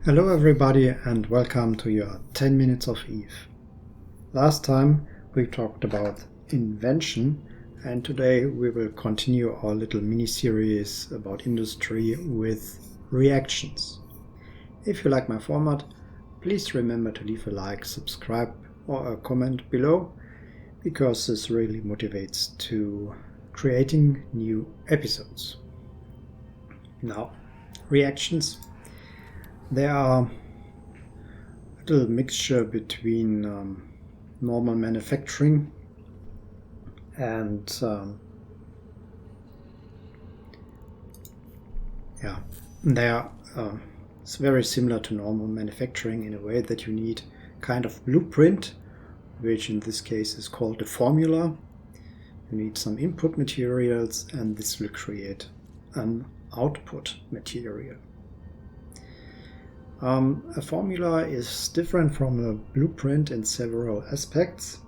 Hello everybody and welcome to your 10 minutes of Eve. Last time we talked about invention and today we will continue our little mini-series about industry with reactions. If you like my format, please remember to leave a like, subscribe or a comment below because this really motivates to creating new episodes. Now, reactions. They are a little mixture between normal manufacturing and they are it's very similar to normal manufacturing in a way that you need kind of blueprint, which in this case is called a formula. You need some input materials and this will create an output material. A formula is different from a blueprint in several aspects.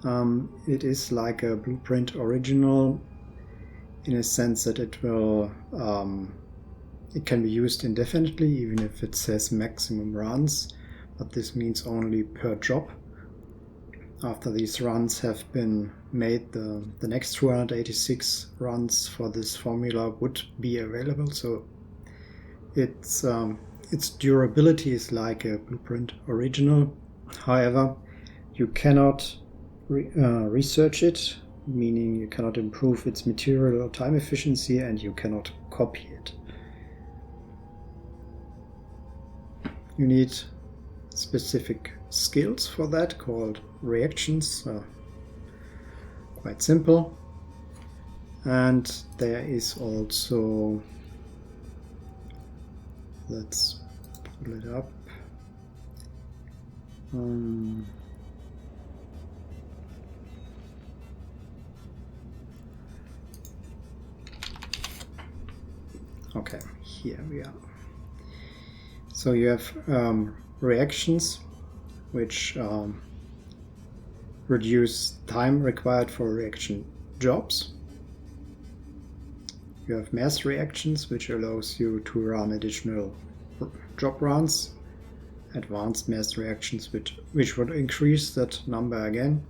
It is like a blueprint original in a sense that it can be used indefinitely, even if it says maximum runs, but this means only per job. After these runs have been made, the next 286 runs for this formula would be available, so its durability is like a blueprint original. However, you cannot research it, meaning you cannot improve its material or time efficiency, and you cannot copy it. You need specific skills for that called reactions. Quite simple. And there is also, let's pull it up. Okay, here we are. So you have reactions which reduce time required for reaction jobs. You have mass reactions, which allows you to run additional job runs, advanced mass reactions which would increase that number again,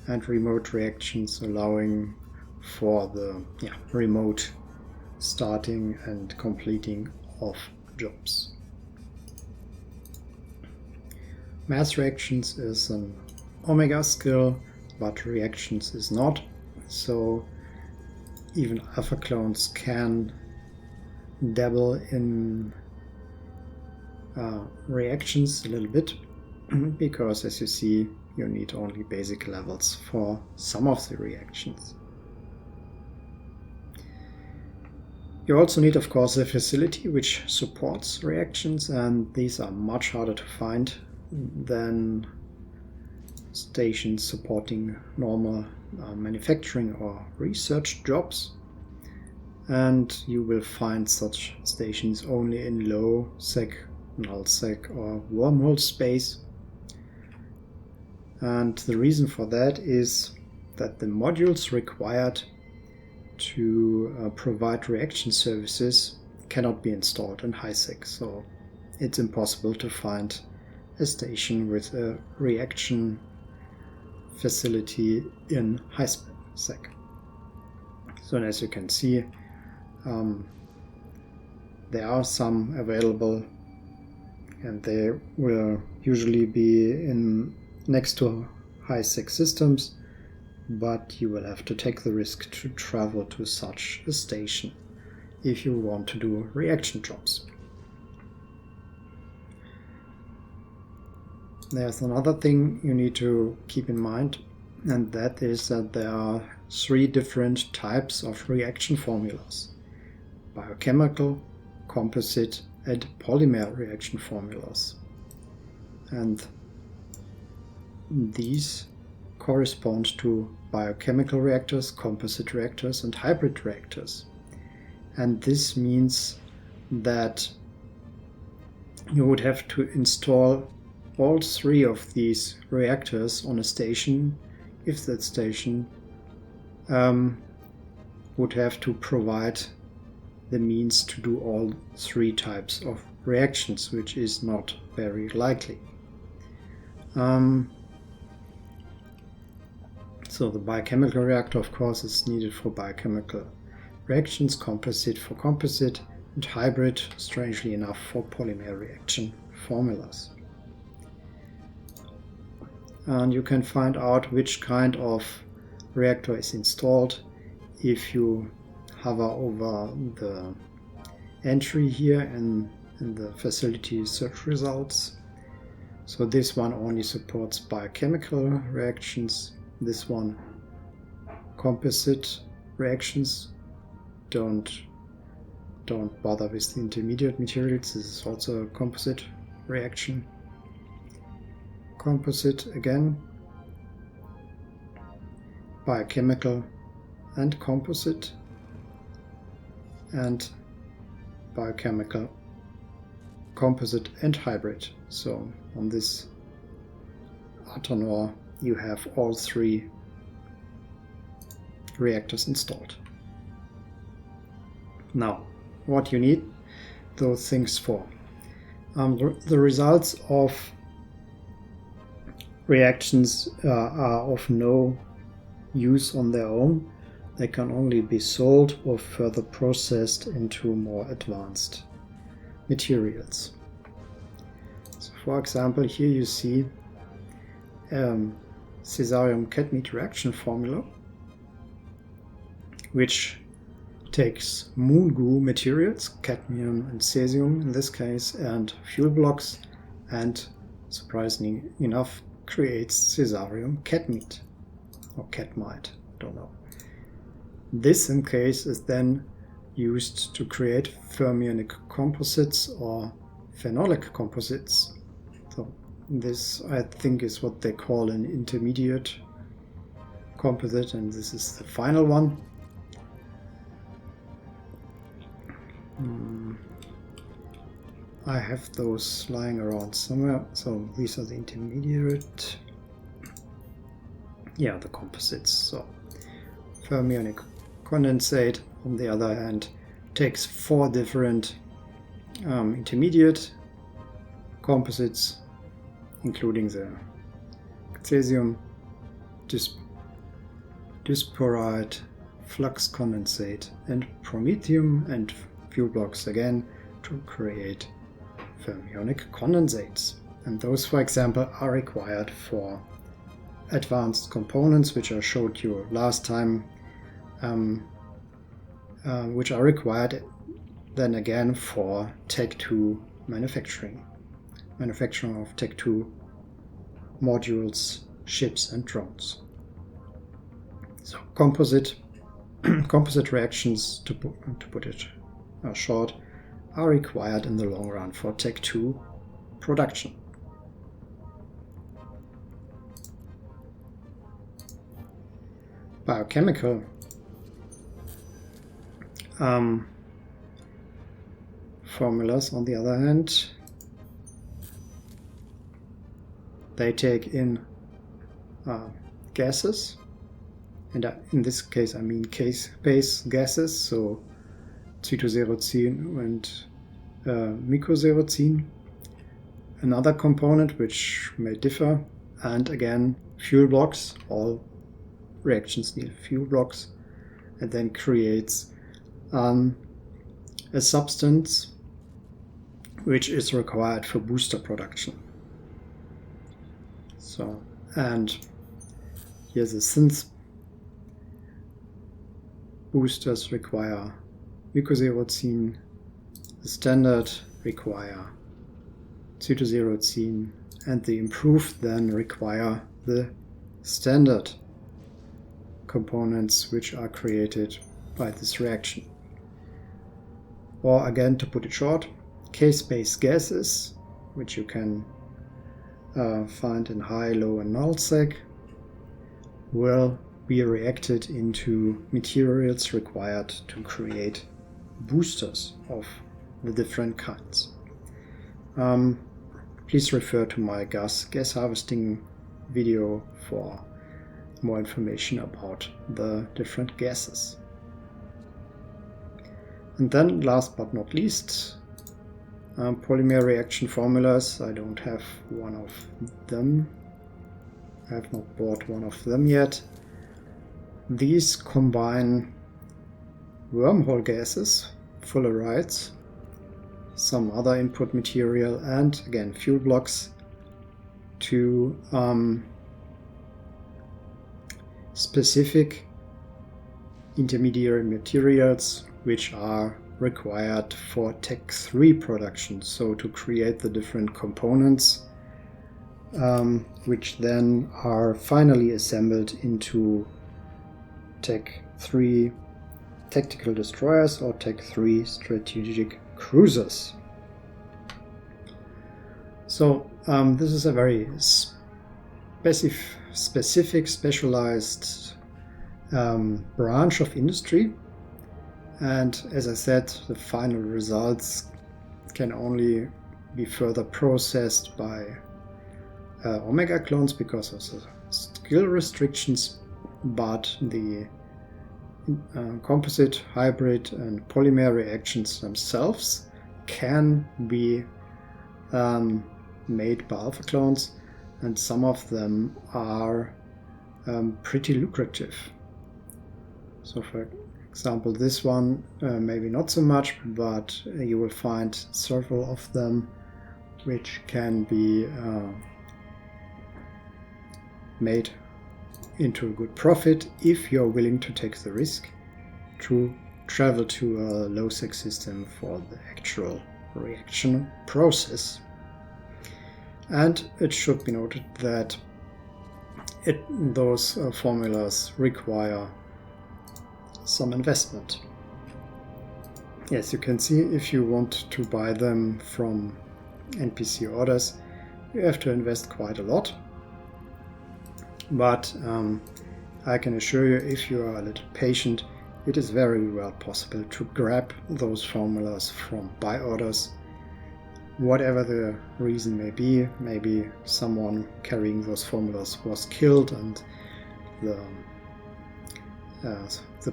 and remote reactions allowing for the remote starting and completing of jobs. Mass reactions is an omega skill, but reactions is not, so even alpha clones can dabble in reactions a little bit, because as you see, you need only basic levels for some of the reactions. You also need, of course, a facility which supports reactions, and these are much harder to find than stations supporting normal manufacturing or research jobs. And you will find such stations only in low sec, null sec or wormhole space. And the reason for that is that the modules required to provide reaction services cannot be installed in high sec, so it's impossible to find a station with a reaction facility in high sec. So as you can see, there are some available, and they will usually be in next to high sec systems, but you will have to take the risk to travel to such a station if you want to do reaction jobs. There's another thing you need to keep in mind, and that is that there are 3 different types of reaction formulas: biochemical, composite, and polymer reaction formulas. And these correspond to biochemical reactors, composite reactors, and hybrid reactors. And this means that you would have to install all 3 of these reactors on a station if that station would have to provide the means to do all 3 types of reactions, which is not very likely. So the biochemical reactor, of course, is needed for biochemical reactions, composite for composite, and hybrid, strangely enough, for polymer reaction formulas. And you can find out which kind of reactor is installed if you hover over the entry here in the facility search results. So this one only supports biochemical reactions, this one composite reactions. Don't bother with the intermediate materials, this is also a composite reaction. Composite again, biochemical and composite, and biochemical, composite and hybrid. So on this Atonor you have all three reactors installed. Now, what you need those things for. The results of reactions are of no use on their own. They can only be sold or further processed into more advanced materials. So for example, here you see cesium cadmium reaction formula, which takes moon goo materials, cadmium and cesium in this case, and fuel blocks, and surprisingly enough creates cesium cadmite or cadmite, don't know. This in case is then used to create fermionic composites or phenolic composites. So this I think is what they call an intermediate composite, and this is the final one. I have those lying around somewhere. So these are the intermediate, yeah, the composites. So fermionic condensate on the other hand takes 4 different intermediate composites, including the cesium, dysporite, flux condensate, and promethium, and fuel blocks again to create fermionic condensates. And those, for example, are required for advanced components, which I showed you last time, which are required then again for Tech 2 manufacturing of Tech 2 modules, ships and drones. So composite reactions, to put it short, are required in the long run for Tech 2 production. Biochemical formulas, on the other hand, they take in gases, and in this case I mean case-base gases, so cytoserocin and mycoserocin, another component which may differ, and again fuel blocks. All reactions need fuel blocks, and then creates a substance which is required for booster production. So, and here's the synth boosters require mycoserocin, the standard require cytoserocin, and the improved then require the standard components which are created by this reaction. Or again, to put it short, case-base gases, which you can find in high, low and null sec, will be reacted into materials required to create boosters of the different kinds. Please refer to my gas harvesting video for more information about the different gases. And then last but not least, polymer reaction formulas. I don't have one of them. I have not bought one of them yet. These combine wormhole gases, fullerenes, some other input material, and again fuel blocks to specific intermediary materials which are required for Tech 3 production, so to create the different components which then are finally assembled into Tech 3 tactical destroyers or Tech 3 strategic cruisers. So this is a very specific, specialized branch of industry, and as I said, the final results can only be further processed by omega clones because of the skill restrictions, but the composite, hybrid and polymer reactions themselves can be made by alpha clones, and some of them are pretty lucrative. So for example, this one maybe not so much, but you will find several of them which can be made into a good profit if you're willing to take the risk to travel to a low-sec system for the actual reaction process. And it should be noted that those formulas require some investment. Yes, you can see if you want to buy them from NPC orders, you have to invest quite a lot. But I can assure you, if you are a little patient, it is very well possible to grab those formulas from buy orders. Whatever the reason may be, maybe someone carrying those formulas was killed and the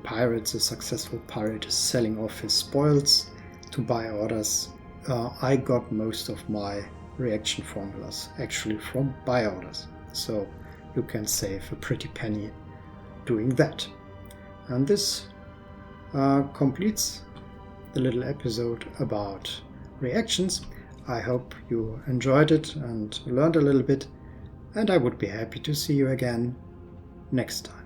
pirate, the successful pirate, is selling off his spoils to buy orders. I got most of my reaction formulas actually from buy orders, so you can save a pretty penny doing that. And this completes the little episode about reactions. I hope you enjoyed it and learned a little bit, and I would be happy to see you again next time.